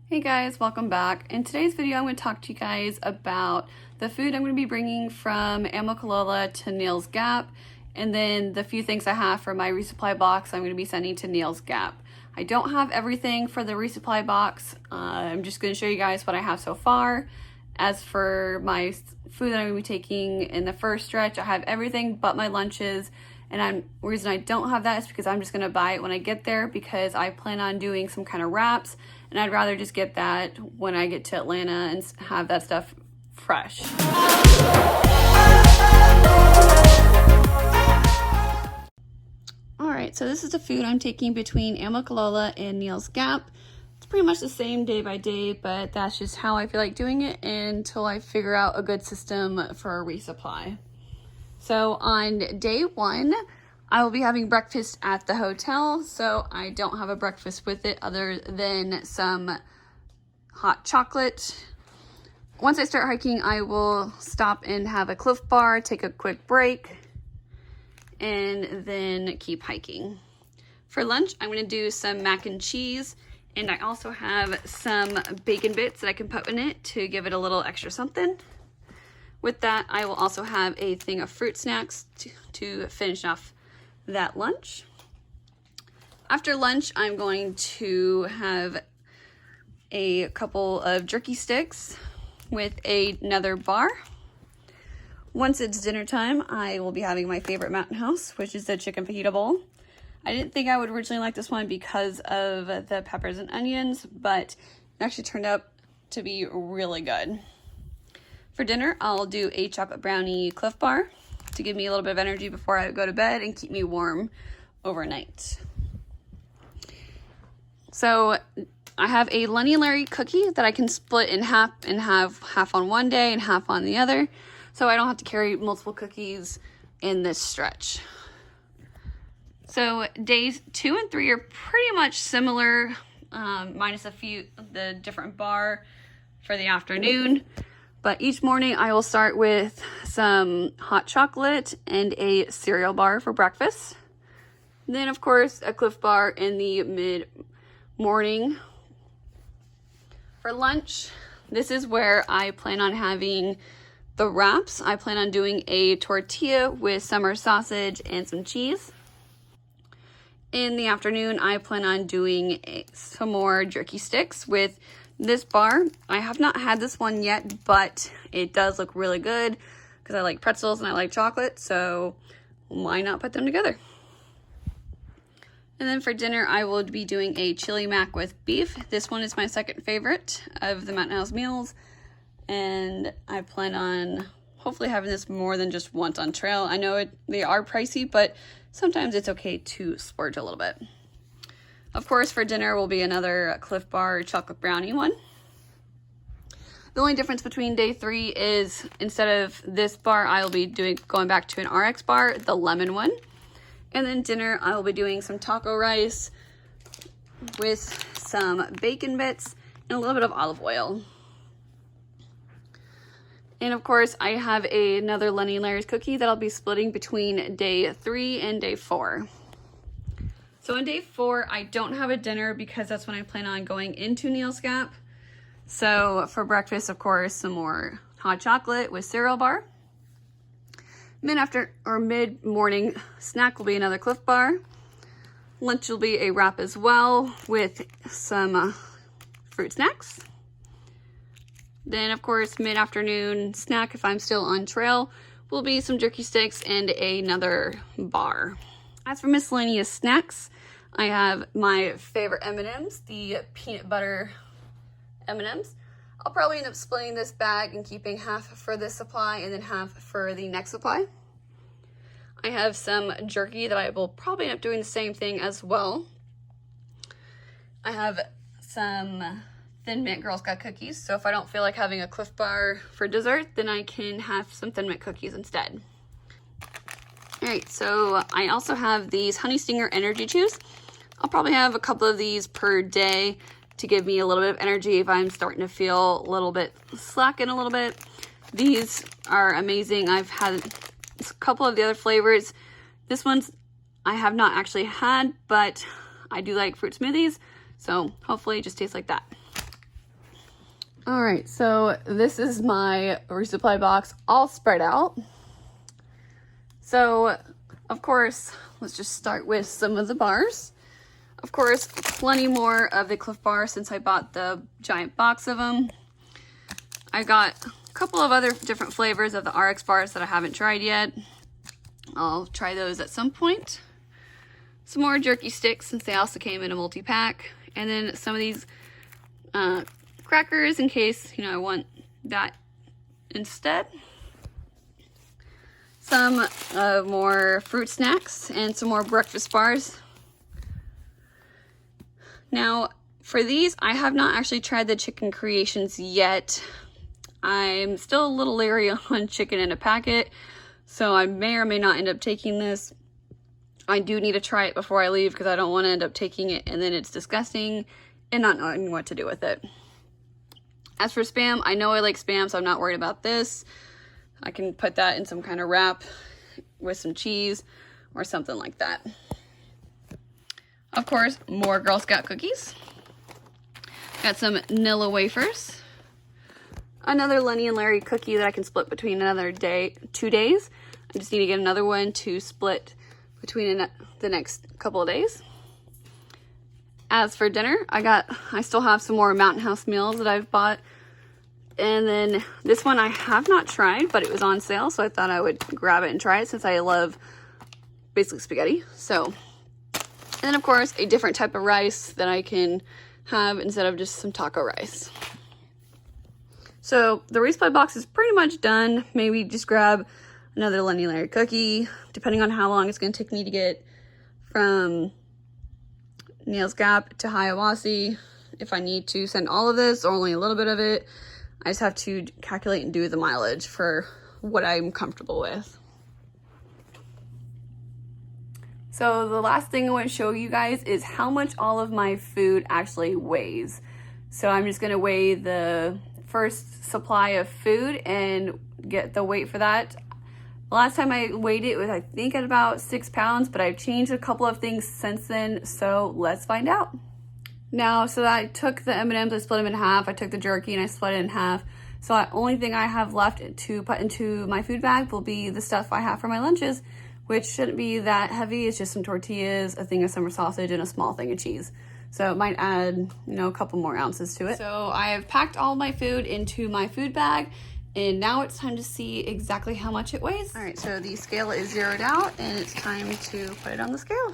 Hey guys, welcome back. In today's video, I'm going to talk to you guys about the food I'm going to be bringing from Amicalola to Neel's Gap, and then the few things I have for my resupply box I'm going to be sending to Neel's Gap. I don't have everything for the resupply box. I'm just going to show you guys what I have so far. As for my food that I'm going to be taking in the first stretch, I have everything but my lunches. And the reason I don't have that is because I'm just going to buy it when I get there, because I plan on doing some kind of wraps, and I'd rather just get that when I get to Atlanta and have that stuff fresh. Alright, so this is the food I'm taking between Amicalola and Neel's Gap. It's pretty much the same day by day, but that's just how I feel like doing it until I figure out a good system for a resupply. So on day one, I will be having breakfast at the hotel, so I don't have a breakfast with it other than some hot chocolate. Once I start hiking, I will stop and have a Cliff Bar, take a quick break, and then keep hiking. For lunch, I'm going to do some mac and cheese, and I also have some bacon bits that I can put in it to give it a little extra something. With that, I will also have a thing of fruit snacks to finish off that lunch. After lunch, I'm going to have a couple of jerky sticks with another bar. Once it's dinner time, I will be having my favorite Mountain House, which is the chicken fajita bowl. I didn't think I would originally like this one because of the peppers and onions, but it actually turned out to be really good. For dinner, I'll do a chocolate brownie Cliff Bar to give me a little bit of energy before I go to bed and keep me warm overnight. So I have a Lenny and Larry cookie that I can split in half and have half on one day and half on the other, so I don't have to carry multiple cookies in this stretch. So days 2 and 3 are pretty much similar, minus the different bar for the afternoon. But each morning I will start with some hot chocolate and a cereal bar for breakfast. Then of course a Cliff Bar in the mid-morning. For lunch, this is where I plan on having the wraps. I plan on doing a tortilla with summer sausage and some cheese. In the afternoon, I plan on doing some more jerky sticks with this bar. I have not had this one yet, but it does look really good because I like pretzels and I like chocolate, so why not put them together? And then for dinner, I will be doing a chili mac with beef. This one is my second favorite of the Mountain House meals, and I plan on hopefully having this more than just once on trail. I know they are pricey, but sometimes it's okay to splurge a little bit. Of course, for dinner will be another Cliff Bar chocolate brownie one. The only difference between day 3 is instead of this bar, I will be going back to an RX bar, the lemon one. And then dinner, I will be doing some taco rice with some bacon bits and a little bit of olive oil. And of course, I have another Lenny and Larry's cookie that I'll be splitting between day 3 and day 4. So on day 4, I don't have a dinner because that's when I plan on going into Neel's Gap. So for breakfast, of course, some more hot chocolate with cereal bar. Mid-morning snack will be another Cliff Bar. Lunch will be a wrap as well with some fruit snacks. Then, of course, mid-afternoon snack, if I'm still on trail, will be some jerky sticks and another bar. As for miscellaneous snacks, I have my favorite M&Ms, the peanut butter M&Ms. I'll probably end up splitting this bag and keeping half for this supply and then half for the next supply. I have some jerky that I will probably end up doing the same thing as well. I have some Thin Mint Girl Scout cookies, so if I don't feel like having a Cliff Bar for dessert, then I can have some Thin Mint cookies instead. Alright, so I also have these Honey Stinger Energy Chews. I'll probably have a couple of these per day to give me a little bit of energy if I'm starting to feel a little bit slacking a little bit. These are amazing. I've had a couple of the other flavors. This one's I have not actually had, but I do like fruit smoothies, so hopefully it just tastes like that. All right, so this is my resupply box all spread out. So, of course, let's just start with some of the bars. Of course, plenty more of the Cliff Bar since I bought the giant box of them. I got a couple of other different flavors of the RX bars that I haven't tried yet. I'll try those at some point. Some more jerky sticks since they also came in a multi-pack. And then some of these crackers in case, I want that instead. Some more fruit snacks and some more breakfast bars. Now, for these, I have not actually tried the chicken creations yet. I'm still a little leery on chicken in a packet, so I may or may not end up taking this. I do need to try it before I leave because I don't want to end up taking it and then it's disgusting and not knowing what to do with it. As for Spam, I know I like Spam, so I'm not worried about this. I can put that in some kind of wrap with some cheese or something like that. Of course, more Girl Scout cookies. Got some Nilla wafers. Another Lenny and Larry cookie that I can split between another 2 days. I just need to get another one to split between the next couple of days. As for dinner, I still have some more Mountain House meals that I've bought. And then this one I have not tried, but it was on sale, so I thought I would grab it and try it since I love basically spaghetti. So, and then of course, a different type of rice that I can have instead of just some taco rice. So the resupply box is pretty much done. Maybe just grab another Lenny Larry cookie, depending on how long it's going to take me to get from Neel Gap to Hiawassee. If I need to send all of this or only a little bit of it, I just have to calculate and do the mileage for what I'm comfortable with. So the last thing I want to show you guys is how much all of my food actually weighs. So I'm just going to weigh the first supply of food and get the weight for that. The last time I weighed it was I think at about 6 pounds, but I've changed a couple of things since then, so let's find out. Now, so I took the M&Ms, I split them in half. I took the jerky and I split it in half. So the only thing I have left to put into my food bag will be the stuff I have for my lunches, which shouldn't be that heavy. It's just some tortillas, a thing of summer sausage, and a small thing of cheese. So it might add, a couple more ounces to it. So I have packed all my food into my food bag, and now it's time to see exactly how much it weighs. All right, so the scale is zeroed out, and it's time to put it on the scale.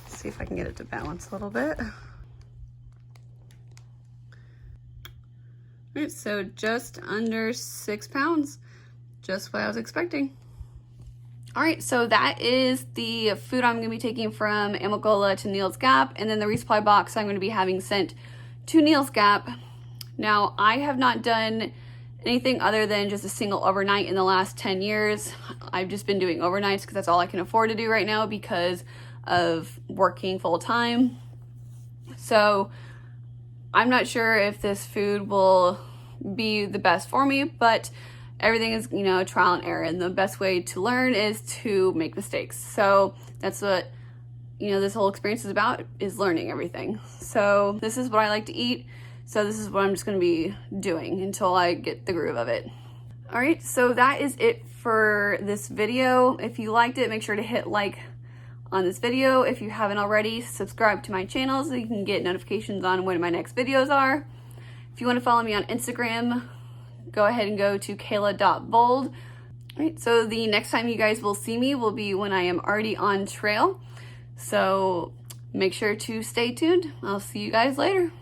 Let's see if I can get it to balance a little bit. All right, so just under 6 pounds, just what I was expecting. All right, so that is the food I'm gonna be taking from Amicalola to Neel Gap, and then the resupply box I'm gonna be having sent to Neel Gap. Now, I have not done anything other than just a single overnight in the last 10 years. I've just been doing overnights because that's all I can afford to do right now because of working full time. So I'm not sure if this food will be the best for me, but everything is, trial and error, and the best way to learn is to make mistakes. So that's what, this whole experience is about, is learning everything. So this is what I like to eat. So this is what I'm just going to be doing until I get the groove of it. All right, so that is it for this video. If you liked it, make sure to hit like on this video. If you haven't already, subscribe to my channel so you can get notifications on when my next videos are. If you want to follow me on Instagram, go ahead and go to kayla.bold. All right, so the next time you guys will see me will be when I am already on trail. So make sure to stay tuned. I'll see you guys later.